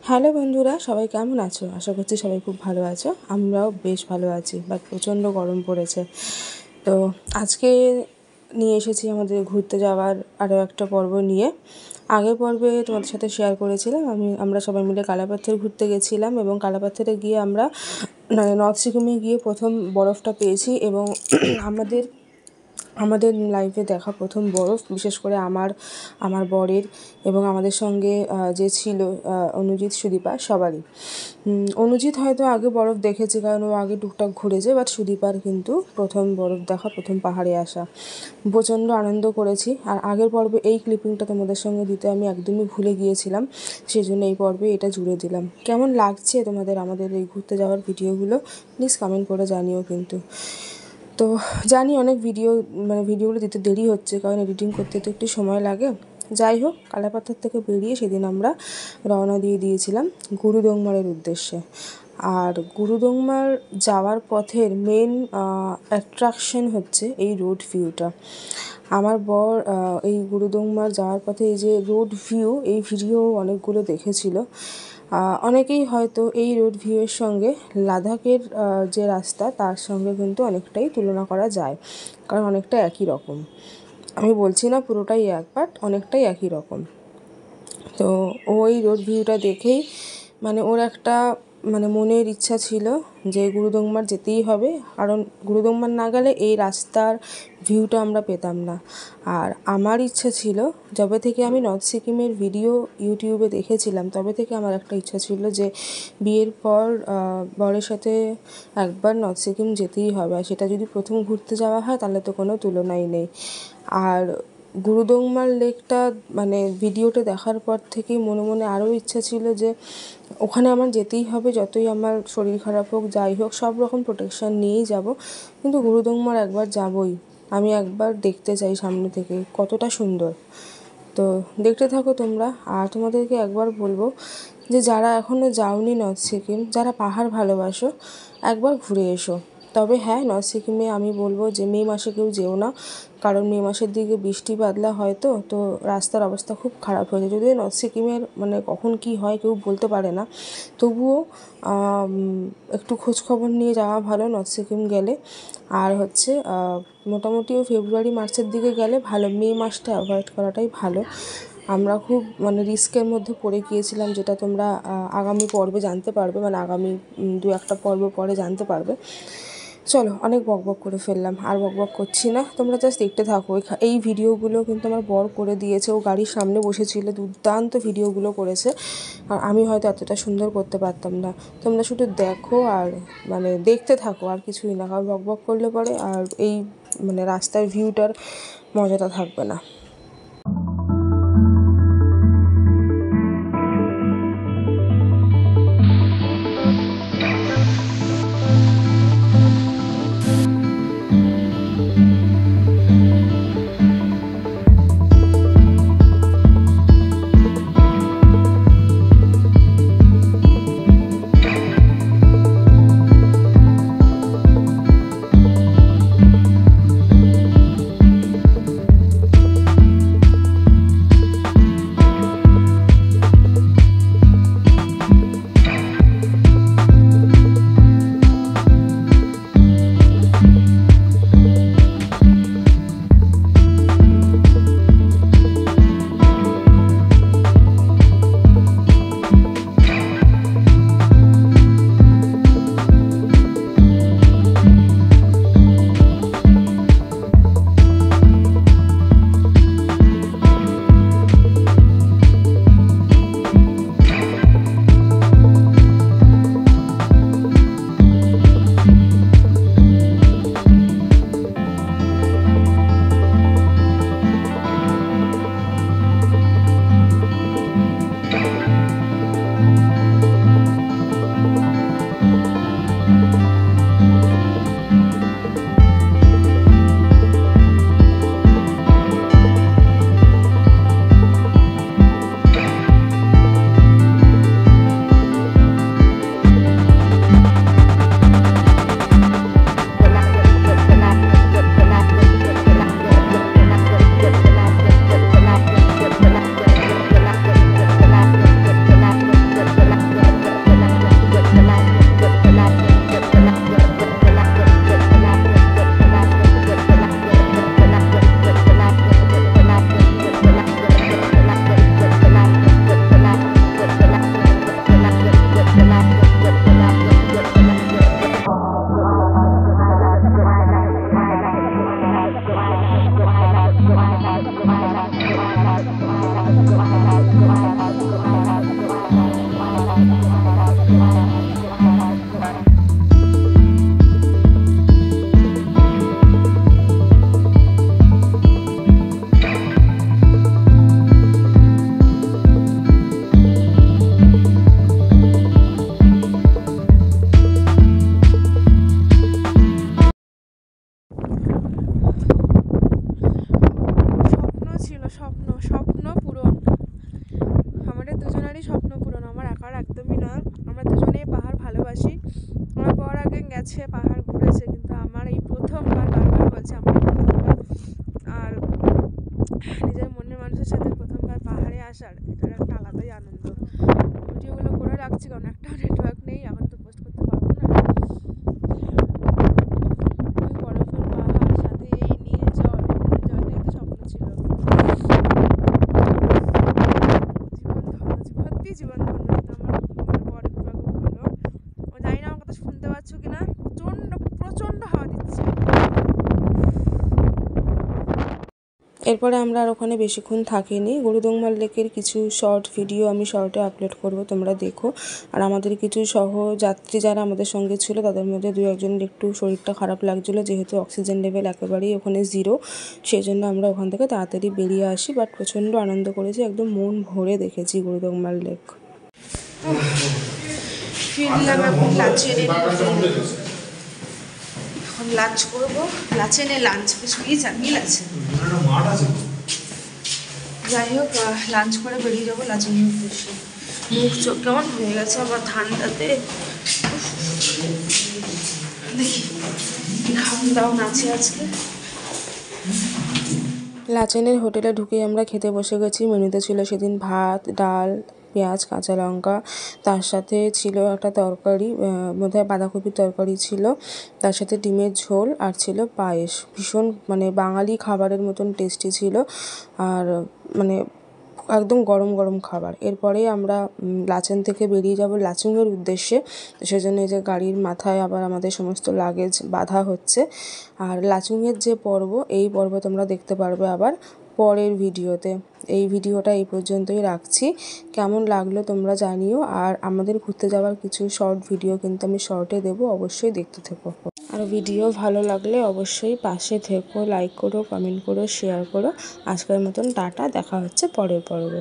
Hello বন্ধুরা, সবাই কেমন আছো? আশা করছি সবাই খুব ভালো আছো। আমরাও বেশ ভালো আছি, বাট প্রচণ্ড গরম পড়েছে। তো আজকে নিয়ে এসেছি আমাদের ঘুরতে যাওয়ার আরও একটা পর্ব নিয়ে। আগের পর্বে তোমাদের সাথে শেয়ার করেছিলাম আমরা সবাই মিলে কালাপাথর ঘুরতে গেছিলাম, এবং কালাপাথরে গিয়ে আমরা নর্থ সিকিমে গিয়ে প্রথম বরফটা পেয়েছি, এবং আমাদের আমাদের লাইফে দেখা প্রথম বরফ, বিশেষ করে আমার বরের এবং আমাদের সঙ্গে যে ছিল অনুজিৎ, সুদীপা, সবারই। অনুজিৎ হয়তো আগে বরফ দেখেছে, কারণ ও আগে টুকটাক ঘুরেছে, বাট সুদীপার কিন্তু প্রথম বরফ দেখা, প্রথম পাহাড়ে আসা। প্রচণ্ড আনন্দ করেছি। আর আগের পর্বে এই ক্লিপিংটা তোমাদের সঙ্গে দিতে আমি একদমই ভুলে গিয়েছিলাম, সেই জন্য এই পর্বে এটা জুড়ে দিলাম। কেমন লাগছে তোমাদের আমাদের এই ঘুরতে যাওয়ার ভিডিওগুলো? প্লিজ কমেন্ট করে জানিও কিন্তু। তো জানি অনেক ভিডিওগুলো দিতে দেরি হচ্ছে, কারণ এডিটিং করতে তো একটু সময় লাগে। যাই হোক, কালাপাথর থেকে বেরিয়ে সেদিন আমরা রওনা দিয়ে দিয়েছিলাম গুরুডোংমারের উদ্দেশ্যে। আর গুরুডোংমার যাওয়ার পথের মেন অ্যাট্রাকশন হচ্ছে এই রোড ভিউটা। আমার বর এই গুরুডোংমার যাওয়ার পথে এই যে রোড ভিউ, এই ভিডিও অনেকগুলো দেখেছিল। অনেকেই হয়তো এই রোড ভিউয়ের সঙ্গে লাদাখের যে রাস্তা তার সঙ্গে কিন্তু অনেকটাই তুলনা করা যায়, কারণ অনেকটা একই রকম। আমি বলছি না পুরোটাই এক, বাট অনেকটাই একই রকম। তো ওই রোড ভিউটা দেখেই ওর একটা মনের ইচ্ছা ছিল যে গুরুডোংমার যেতেই হবে, কারণ গুরুডোংমার না গেলে এই রাস্তার ভিউটা আমরা পেতাম না। আর আমার ইচ্ছা ছিল, যবে থেকে আমি নর্থ সিকিমের ভিডিও ইউটিউবে দেখেছিলাম, তবে থেকে আমার একটা ইচ্ছা ছিল যে বিয়ের পর বরের সাথে একবার নর্থ সিকিম যেতেই হবে। আর সেটা যদি প্রথম ঘুরতে যাওয়া হয়, তাহলে তো কোনো তুলনাই নেই। আর গুরুডোংমার লেকটা ভিডিওটা দেখার পর থেকেই মনে মনে আরও ইচ্ছা ছিল যে ওখানে আমার যেতেই হবে, যতই আমার শরীর খারাপ হোক, যাই হোক, সব রকম প্রোটেকশান নিয়েই যাব, কিন্তু গুরুডোংমার একবার যাবই। আমি একবার দেখতে চাই সামনে থেকে কতটা সুন্দর। তো দেখতে থাকো তোমরা। আর তোমাদেরকে একবার বলবো যে যারা এখনও যাওনি নর্থ সিকিম, যারা পাহাড় ভালোবাসো, একবার ঘুরে এসো। তবে হ্যাঁ, নর্থ সিকিমে আমি বলবো যে মে মাসে কেউ যেও না, কারণ মে মাসের দিকে বৃষ্টি বাদলা হয়, তো রাস্তার অবস্থা খুব খারাপ হয়ে যায়। যদিও নর্থ সিকিমের কখন কি হয় কেউ বলতে পারে না, তবুও একটু খোঁজখবর নিয়ে যাওয়া ভালো নর্থ সিকিম গেলে। আর হচ্ছে মোটামুটি ফেব্রুয়ারি মার্চের দিকে গেলে ভালো, মে মাসটা অ্যাভয়েড করাটাই ভালো। আমরা খুব রিস্কের মধ্যে পড়ে গিয়েছিলাম, যেটা তোমরা আগামী পর্বে জানতে পারবে, আগামী 2-1 পর্ব পরে জানতে পারবে। চলো, অনেক বকবক করে ফেললাম, আর বকবক করছি না, তোমরা জাস্ট দেখতে থাকো। এই ভিডিওগুলো কিন্তু আমার বর করে দিয়েছে, ও গাড়ির সামনে বসেছিল, দুর্দান্ত ভিডিওগুলো করেছে। আর আমি হয়তো এতটা সুন্দর করতে পারতাম না। তোমরা শুধু দেখো আর দেখতে থাকো, আর কিছুই না, কারণ বকবক করলে পরে আর এই রাস্তার ভিউটার মজাটা থাকবে না। গেছে, পাহাড় ঘুরেছে, কিন্তু আমার এই প্রথমবার, বারবার বলছে আমার প্রথমবার। আর নিজের মনের মানুষের সাথে প্রথমবার পাহাড়ে আসার এটার একটা আলাদাই আনন্দ। ভিডিওগুলো করে রাখছি কারণ একটাও নেটওয়ার্ক নেই, এখন তো পোস্ট করতে পারবো না। ওই বরফের পাহাড়, সাথে এই নীল জল, নীল জলটাই তো স্বপ্ন ছিল। জীবন ধন্য, কিন্তু আমার বর একটু আগে বললো, ও জানি না আমার কথা শুনতে পাচ্ছ কিনা, প্রচণ্ড প্রচণ্ড হাওয়া দিচ্ছে। এরপরে আমরা আর ওখানে বেশিক্ষণ থাকিনি। গুরুদংমাল লেকের কিছু শর্ট ভিডিও আমি শর্টে আপলোড করব, তোমরা দেখো। আর আমাদের কিছু সহযাত্রী যারা আমাদের সঙ্গে ছিল তাদের মধ্যে 2-1জনের একটু শরীরটা খারাপ লাগছিলো, যেহেতু অক্সিজেন লেভেল একেবারেই ওখানে 0, সেই জন্য আমরা ওখান থেকে তাড়াতাড়ি বেরিয়ে আসি। বাট প্রচণ্ড আনন্দ করেছি, একদম মন ভরে দেখেছি গুরুদংমাল লেক। ফিরলাম এখন লাচেনে, এখন লাঞ্চ করবো। লাচেনে লাঞ্চ বেশ মিল আছে। যাই হোক, লাঞ্চ করে বেরিয়ে যাবো লাচেনের উদ্দেশ্যে। মুখ চোখ কেমন হয়ে গেছে আমার ঠান্ডাতে, দেখি খাওয়া দাওয়া আছে আজকে। লাচেনের হোটেলে ঢুকে আমরা খেতে বসে গেছি। মেনুতে ছিল সেদিন ভাত, ডাল, পেঁয়াজ, কাঁচা লঙ্কা, তার সাথে ছিল একটা তরকারি, বোধহয় বাঁধাকপির তরকারি ছিল, তার সাথে ডিমের ঝোল, আর ছিল পায়েস। ভীষণ মানে বাঙালি খাবারের মতন টেস্টি ছিল, আর মানে একদম গরম গরম খাবার। এরপরেই আমরা লাচেন থেকে বেরিয়ে যাব লাচুংয়ের উদ্দেশ্যে। সেজন্য এই যে গাড়ির মাথায় আবার আমাদের সমস্ত লাগেজ বাঁধা হচ্ছে। আর লাচুংয়ের যে পর্ব, এই পর্ব তোমরা দেখতে পারবে আবার পরের ভিডিওতে। এই ভিডিওটা এই পর্যন্তই রাখছি। কেমন লাগলো তোমরা জানিও। আর আমাদের ঘুরতে যাওয়ার কিছু শর্ট ভিডিও কিন্তু আমি শর্টে দেবো, অবশ্যই দেখতে থেকো। আর ভিডিও ভালো লাগলে অবশ্যই পাশে থেকো, লাইক করো, কমেন্ট করো, শেয়ার করো। আজকের মতন টাটা, দেখা হচ্ছে পরের পর্বে।